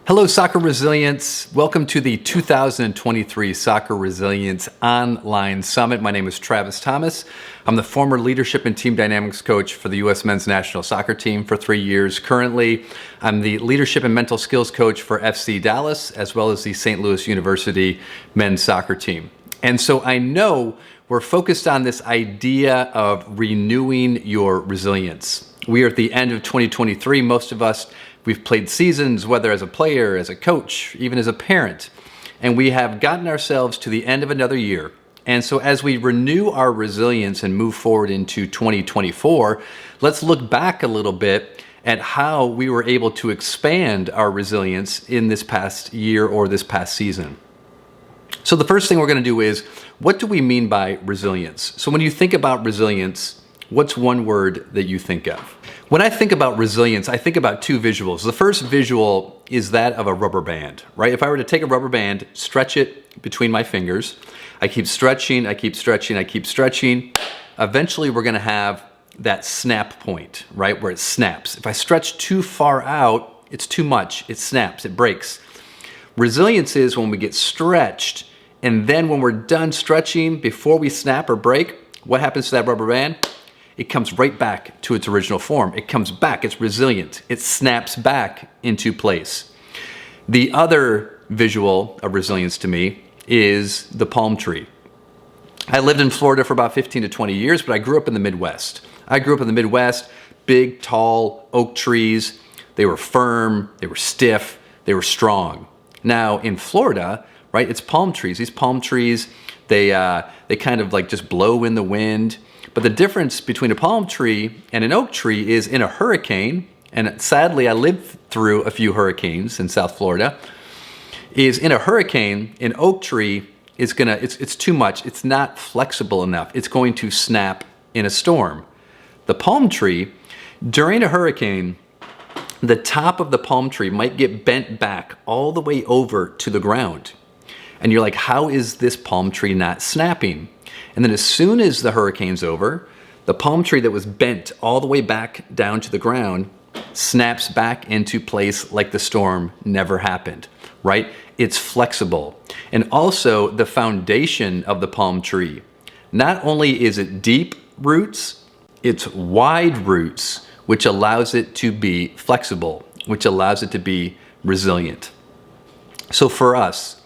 Hello, Soccer Resilience. Welcome to the 2023 Soccer Resilience Online Summit. My name is Travis Thomas. I'm the former leadership and team dynamics coach for the U.S. men's national soccer team for 3 years. Currently, I'm the leadership and mental skills coach for FC Dallas, as well as the St. Louis University men's soccer team. And so I know we're focused on this idea of renewing your resilience. We are at the end of 2023. Most of us, we've played seasons, whether as a player, as a coach, even as a parent, and we have gotten ourselves to the end of another year. And so as we renew our resilience and move forward into 2024, let's look back a little bit at how we were able to expand our resilience in this past year or this past season. So the first thing we're going to do is, what do we mean by resilience? So when you think about resilience, what's one word that you think of? When I think about resilience, I think about two visuals. The first visual is that of a rubber band, right? If I were to take a rubber band, stretch it between my fingers, I keep stretching, I keep stretching, I keep stretching. Eventually, we're going to have that snap point, right? Where it snaps. If I stretch too far out, it's too much. It snaps, it breaks. Resilience is when we get stretched, and then when we're done stretching, before we snap or break, what happens to that rubber band? It comes right back to its original form. It comes back, it's resilient. It snaps back into place. The other visual of resilience to me is the palm tree. I lived in Florida for about 15 to 20 years, but I grew up in the Midwest. Big, tall oak trees. They were firm, they were stiff, they were strong. Now in Florida, right, it's palm trees. These palm trees, they kind of like just blow in the wind. But the difference between a palm tree and an oak tree is in a hurricane, and sadly I lived through a few hurricanes in South Florida, is in a hurricane, an oak tree is it's too much. It's not flexible enough. It's going to snap in a storm. The palm tree, during a hurricane, the top of the palm tree might get bent back all the way over to the ground. And you're like, how is this palm tree not snapping? And then as soon as the hurricane's over, the palm tree that was bent all the way back down to the ground snaps back into place like the storm never happened, right? It's flexible. And also the foundation of the palm tree, not only is it deep roots, it's wide roots, which allows it to be flexible, which allows it to be resilient. So for us,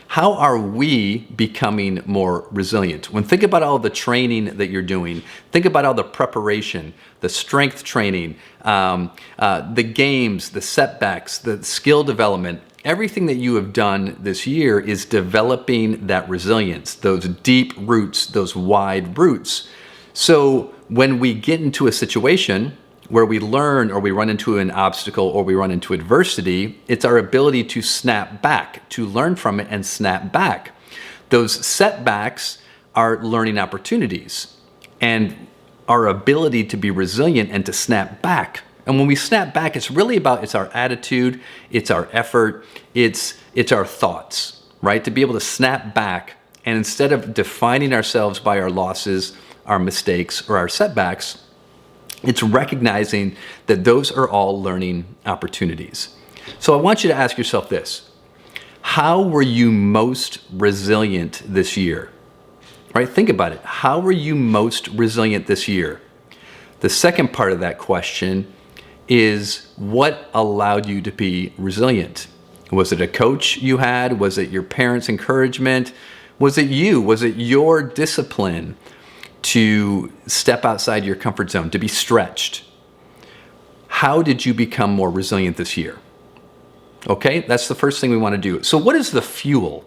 how are we becoming more resilient? When think about all the training that you're doing, think about all the preparation, the strength training, the games, the setbacks, the skill development, everything that you have done this year is developing that resilience, those deep roots, those wide roots. So when we get into a situation where we learn or we run into an obstacle or we run into adversity, it's our ability to snap back, to learn from it and snap back. Those setbacks are learning opportunities and our ability to be resilient and to snap back. And when we snap back, it's really about, it's our attitude, it's our effort, it's our thoughts, right? To be able to snap back, and instead of defining ourselves by our losses, our mistakes, or our setbacks, it's recognizing that those are all learning opportunities. So I want you to ask yourself this: how were you most resilient this year? Right? Think about it. How were you most resilient this year? The second part of that question is, what allowed you to be resilient? Was it a coach you had? Was it your parents' encouragement? Was it you? Was it your discipline to step outside your comfort zone, to be stretched? How did you become more resilient this year? Okay, that's the first thing we want to do. So what is the fuel?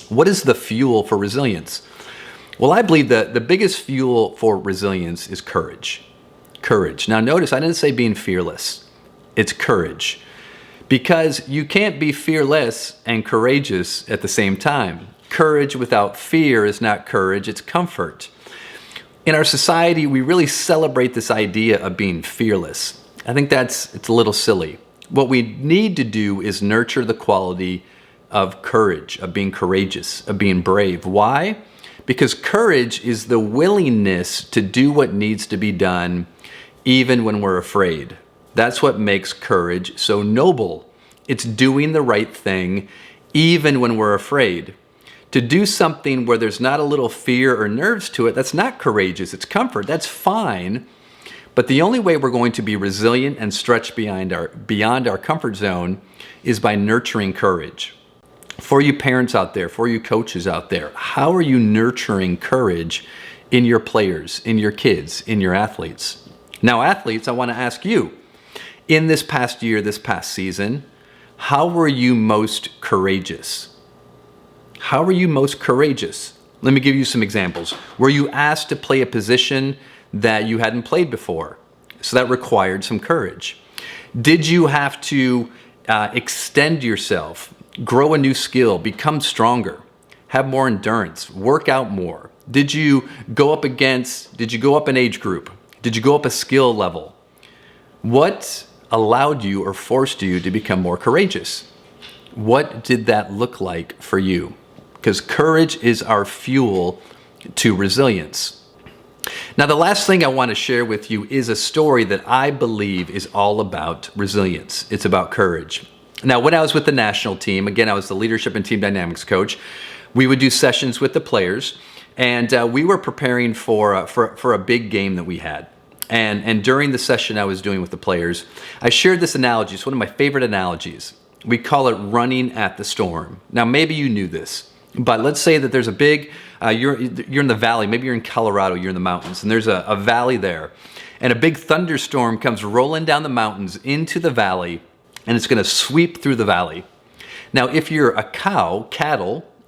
What is the fuel for resilience? Well, I believe that the biggest fuel for resilience is courage. Courage. Now notice, I didn't say being fearless. It's courage. Because you can't be fearless and courageous at the same time. Courage without fear is not courage, it's comfort. In our society, we really celebrate this idea of being fearless. I think it's a little silly. What we need to do is nurture the quality of courage, of being courageous, of being brave. Why? Because courage is the willingness to do what needs to be done even when we're afraid. That's what makes courage so noble. It's doing the right thing even when we're afraid. To do something where there's not a little fear or nerves to it, that's not courageous. It's comfort. That's fine. But the only way we're going to be resilient and stretch beyond our comfort zone is by nurturing courage. For you parents out there, for you coaches out there, how are you nurturing courage in your players, in your kids, in your athletes? Now, athletes, I want to ask you, in this past year, this past season, how were you most courageous? How were you most courageous? Let me give you some examples. Were you asked to play a position that you hadn't played before? So that required some courage. Did you have to extend yourself, grow a new skill, become stronger, have more endurance, work out more? Did you go up an age group? Did you go up a skill level? What allowed you or forced you to become more courageous? What did that look like for you? Because courage is our fuel to resilience. Now, the last thing I want to share with you is a story that I believe is all about resilience. It's about courage. Now, when I was with the national team, again, I was the leadership and team dynamics coach, we would do sessions with the players, and we were preparing for a big game that we had. And during the session I was doing with the players, I shared this analogy. It's one of my favorite analogies. We call it running at the storm. Now, maybe you knew this, but let's say that there's a big, you're in the valley, maybe you're in Colorado, you're in the mountains, and there's a valley there, and a big thunderstorm comes rolling down the mountains into the valley, and it's gonna sweep through the valley. Now, if you're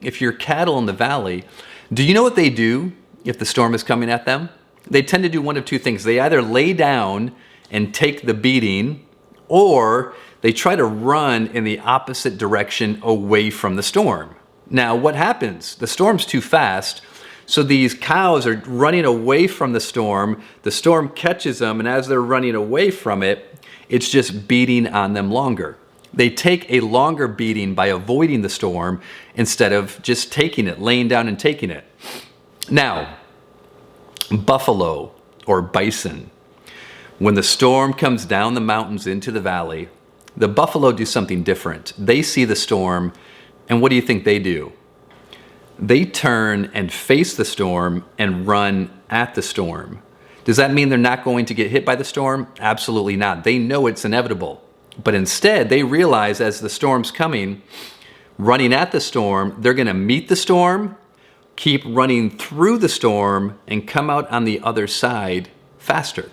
if you're cattle in the valley, do you know what they do if the storm is coming at them? They tend to do one of two things. They either lay down and take the beating, or they try to run in the opposite direction away from the storm. Now, what happens? The storm's too fast, so these cows are running away from the storm catches them, and as they're running away from it, it's just beating on them longer. They take a longer beating by avoiding the storm instead of just taking it, laying down and taking it. Now, buffalo or bison, when the storm comes down the mountains into the valley, the buffalo do something different. They see the storm, and what do you think they do? They turn and face the storm and run at the storm. Does that mean they're not going to get hit by the storm? Absolutely not. They know it's inevitable. But instead, they realize as the storm's coming, running at the storm, they're going to meet the storm, keep running through the storm, and come out on the other side faster.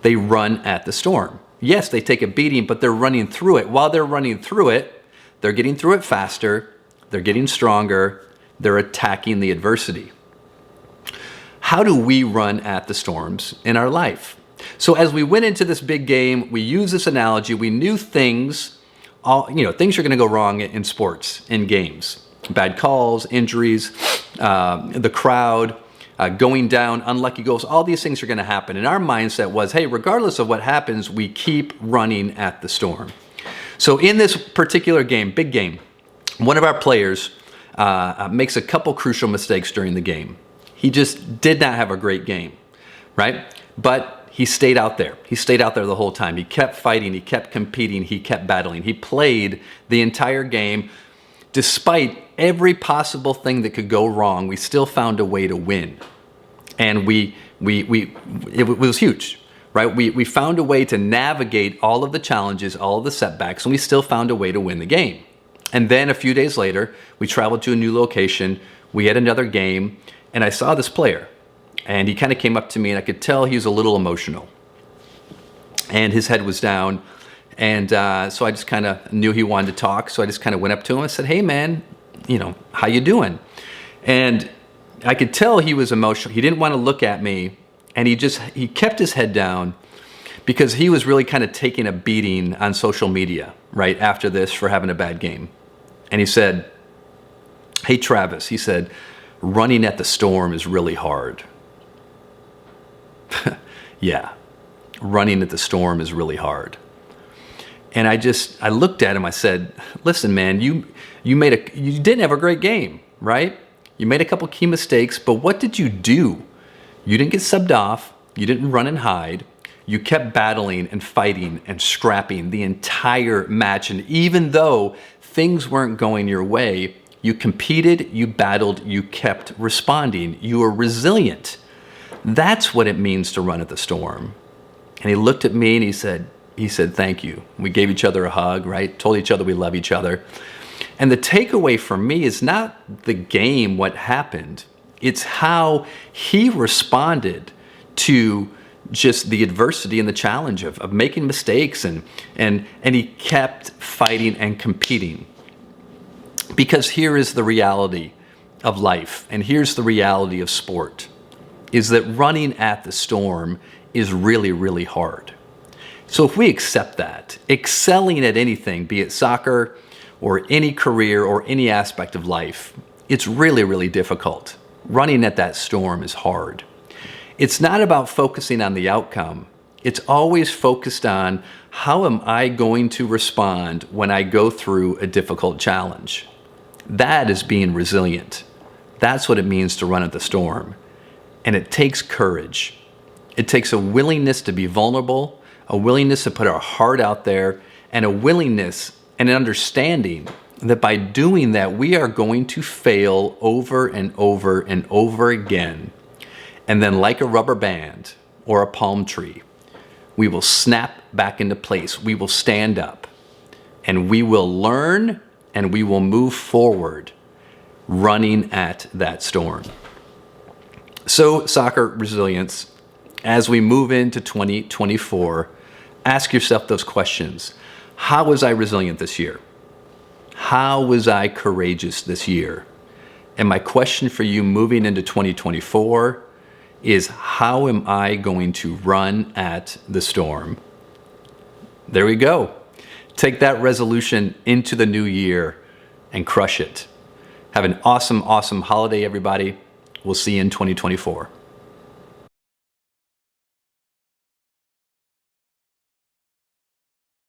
They run at the storm. Yes, they take a beating, but they're running through it. While they're running through it, they're getting through it faster, they're getting stronger, they're attacking the adversity. How do we run at the storms in our life? So as we went into this big game, we used this analogy. We knew things are going to go wrong in sports, in games. Bad calls, injuries, the crowd, going down, unlucky goals, all these things are going to happen. And our mindset was, hey, regardless of what happens, we keep running at the storm. So in this particular game, big game, one of our players makes a couple crucial mistakes during the game. He just did not have a great game, right? But he stayed out there. He stayed out there the whole time. He kept fighting. He kept competing. He kept battling. He played the entire game. Despite every possible thing that could go wrong, we still found a way to win. And it was huge, right? We found a way to navigate all of the challenges, all of the setbacks, and we still found a way to win the game. And then a few days later, we traveled to a new location. We had another game, and I saw this player. And he kind of came up to me, and I could tell he was a little emotional. And his head was down. And so I just kind of knew he wanted to talk. So I just kind of went up to him and said, hey, man, how you doing? And I could tell he was emotional. He didn't want to look at me. And he kept his head down because he was really kind of taking a beating on social media right after this for having a bad game. And he said, hey, Travis, he said, running at the storm is really hard. Yeah, running at the storm is really hard. And I looked at him, I said, listen, man, you didn't have a great game, right? You made a couple key mistakes, but what did you do? You didn't get subbed off. You didn't run and hide. You kept battling and fighting and scrapping the entire match. And even though things weren't going your way, you competed, you battled, you kept responding. You were resilient. That's what it means to run at the storm. And he looked at me and he said, thank you. We gave each other a hug, right? Told each other we love each other. And the takeaway for me is not the game, what happened. It's how he responded to just the adversity and the challenge of making mistakes, and he kept fighting and competing. Because here is the reality of life, and here's the reality of sport, is that running at the storm is really, really hard. So if we accept that, excelling at anything, be it soccer or any career or any aspect of life, it's really, really difficult. Running at that storm is hard. It's not about focusing on the outcome. It's always focused on how am I going to respond when I go through a difficult challenge. That is being resilient. That's what it means to run at the storm. And it takes courage. It takes a willingness to be vulnerable, a willingness to put our heart out there, and a willingness and an understanding that by doing that, we are going to fail over and over and over again. And then like a rubber band or a palm tree, we will snap back into place. We will stand up and we will learn and we will move forward running at that storm. So soccer resilience, as we move into 2024, ask yourself those questions. How was I resilient this year? How was I courageous this year? And my question for you moving into 2024 is, how am I going to run at the storm? There we go. Take that resolution into the new year and crush it. Have an awesome, awesome holiday, everybody. We'll see you in 2024.